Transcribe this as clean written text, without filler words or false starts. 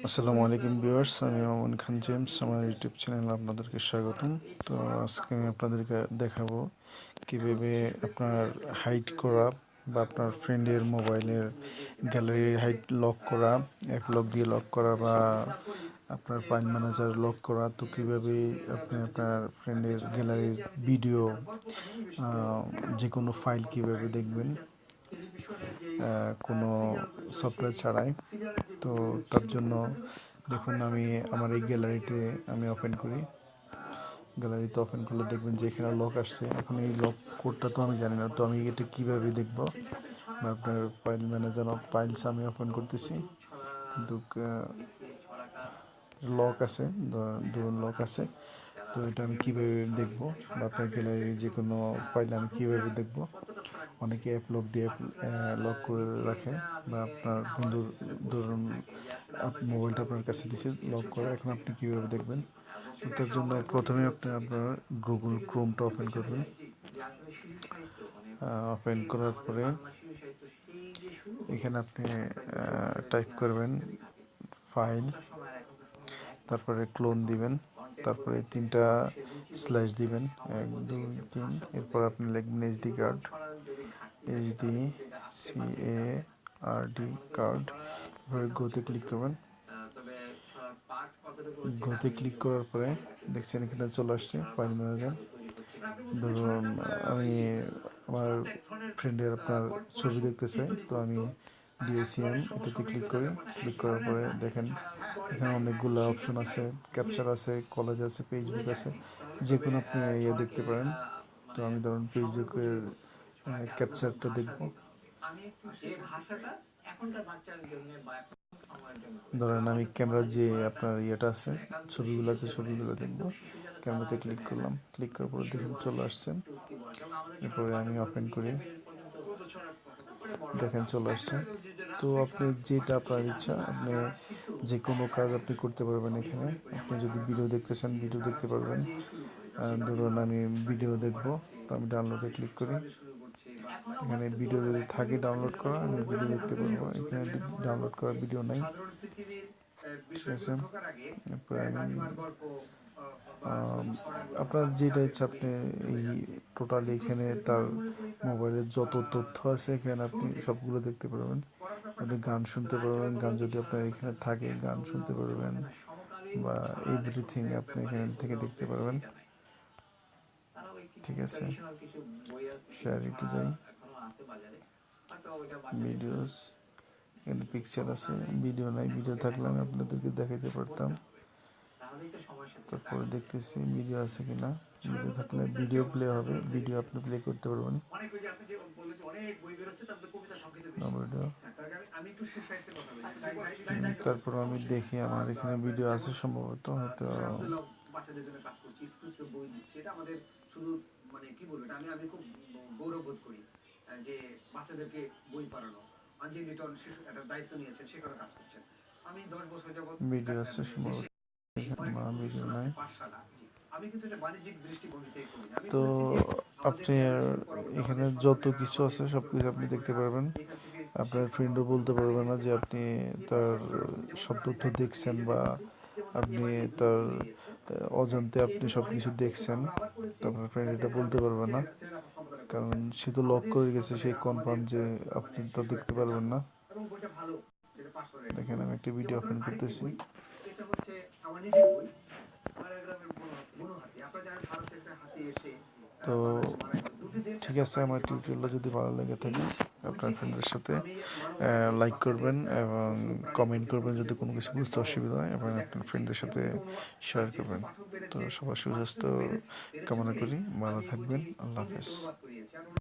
আসসালামু আলাইকুম ভিউয়ার্স, আমি মামুন খান জেমস। আমার ইউটিউব চ্যানেলে আপনাদেরকে স্বাগতম। তো আজকে আমি আপনাদেরকে দেখাবো কীভাবে আপনার হাইড করা বা আপনার ফ্রেন্ডের মোবাইলের গ্যালারি হাইড লক করা, অ্যাপ লক দিয়ে লক করা বা আপনার ফাইল ম্যানেজার লক করা। তো কীভাবে আপনি আপনার ফ্রেন্ডের গ্যালারির ভিডিও, যে কোনো ফাইল কীভাবে দেখবেন কোনো সফটওয়্যার ছাড়াই। তো তার জন্য দেখুন, আমি আমার এই গ্যালারিতে আমি ওপেন করি। গ্যালারিতে ওপেন করলে দেখবেন যে এখানে লক আসছে। এখন এই লক কোডটা তো আমি জানি না, তো আমি এটা কীভাবে দেখব? বা আপনার ফাইল ম্যানেজার অফ ফাইলস আমি ওপেন করতেছি, কিন্তু লক আছে, ধরুন লক আছে। তো এটা আমি কীভাবে দেখব? বা আপনার গ্যালারির যে কোনো ফাইল আমি কীভাবে দেখব? অনেকে অ্যাপ লক দিয়ে লক করে রাখে, বা আপনার বন্ধুর ধরুন মোবাইলটা আপনার কাছে দিছে লক করা, এখন আপনি কীভাবে দেখবেন? তো তার জন্য প্রথমে আপনি আপনার গুগল ক্রোমটা ওপেন করবেন। ওপেন করার পরে এখানে আপনি টাইপ করবেন ফাইল, তারপরে ক্লোন দিবেন, তারপরে 3টা স্ল্যাশ দিবেন, 1 2 3, এরপর আপনি লিখবেন HDCARD কার্ড। এরপরে গোতে ক্লিক করবেন। গোতে ক্লিক করার পরে দেখছেন এখানে চলে আসছে ফাইল ম্যানেজার। ধরুন আমি আমার ফ্রেন্ডের আপনার ছবি দেখতে চাই, তো আমি DSCM এটাতে ক্লিক করি। ক্লিক করার পরে দেখেন এখানে অনেকগুলো অপশন আছে, ক্যাপচার আছে, কলেজ আছে, ফেসবুক আছে, যে কোনো আপনি দেখতে পারেন। তো আমি ধরুন ফেসবুকের ক্যাপচারটা দেখব। ধরেন আমি ক্যামেরার যে আপনার আছে, ছবিগুলো আছে, ছবিগুলো দেখব। ক্যামেরাতে ক্লিক করলাম, ক্লিক করার পরে দেখেন চলে আসছে। এরপরে আমি ওপেন করি, দেখেন চলে আসছে। তো আপনি যেটা আপনার ইচ্ছা, আপনি যে কোনো কাজ আপনি করতে পারবেন এখানে। আপনি যদি ভিডিও দেখতে চান ভিডিও দেখতে পারবেন। ধরুন আমি ভিডিও দেখব, তো আমি ডাউনলোডে ক্লিক করি। এখানে ভিডিও যদি থাকে ডাউনলোড করা, আমি ভিডিও দেখতে পারবো। এখানে ডাউনলোড করা ভিডিও নাই, ঠিক আছে। এরপরে আমি আপনার যেটা ইচ্ছা আপনি এই টোটালি এখানে তার মোবাইলের যত তথ্য আছে এখানে আপনি সবগুলো দেখতে পারবেন। আপনি গান শুনতে পারবেন, গান যদি আপনার এখানে থাকে গান শুনতে পারবেন, বা এভরিথিং আপনি এখান থেকে দেখতে পারবেন, ঠিক আছে। শেয়ারিটি যাই, ভিডিওস, এখানে পিকচার আছে, ভিডিও নাই। ভিডিও থাকলে আমি আপনাদেরকে দেখাইতে পারতাম। তারপরে দেখতেছি ভিডিও আছে কিনা। ভিডিও থাকলে ভিডিও প্লে হবে, ভিডিও আপনি প্লে করতে পারবেন। তারপর আমি দেখি আমার এখানে ভিডিও আছে সম্ভবত, হয়তো বাচ্চাদের জন্য কাজ করছি, স্কুল বই দিচ্ছি। এটা আমাদের শুধু কি বলবো, এটা আমি খুব গৌরববোধ করি যে বাচ্চাদেরকে বই পড়ানো। অঞ্জলি লিটন শিশু একটা দায়িত্ব নিয়েছেন, সে কাজ করছেন। আমি 10 বছর যাবত ভিডিও আছে সম্ভবত, না ভিডিও নাই। তো আপনি এখানে যত কিছু আছে সব কিছু আপনি দেখতে পারবেন। আপনার ফ্রেন্ডও বলতে পারবে না যে আপনি তার সব তথ্য দেখছেন, বা আপনি তার অজান্তে আপনি সব কিছু দেখছেন। তো আপনার ফ্রেন্ড এটা বলতে পারবে না, কারণ সে তো লক করে গেছে, সে কনফার্ম যে আপনি তা দেখতে পারবেন না। দেখেন আমি একটা ভিডিও ওপেন করতেছি। তো ঠিক আছে, আমার টিউটোরিয়ালটা যদি ভালো লেগে থাকে আপনার ফ্রেন্ডের সাথে লাইক করবেন এবং কমেন্ট করবেন যদি কোনো কিছু বুঝতে অসুবিধা হয়, এবং আপনার ফ্রেন্ডদের সাথে শেয়ার করবেন। তো সবার সুস্বাস্থ্য কামনা করি, ভালো থাকবেন, আল্লাহ হাফেজ।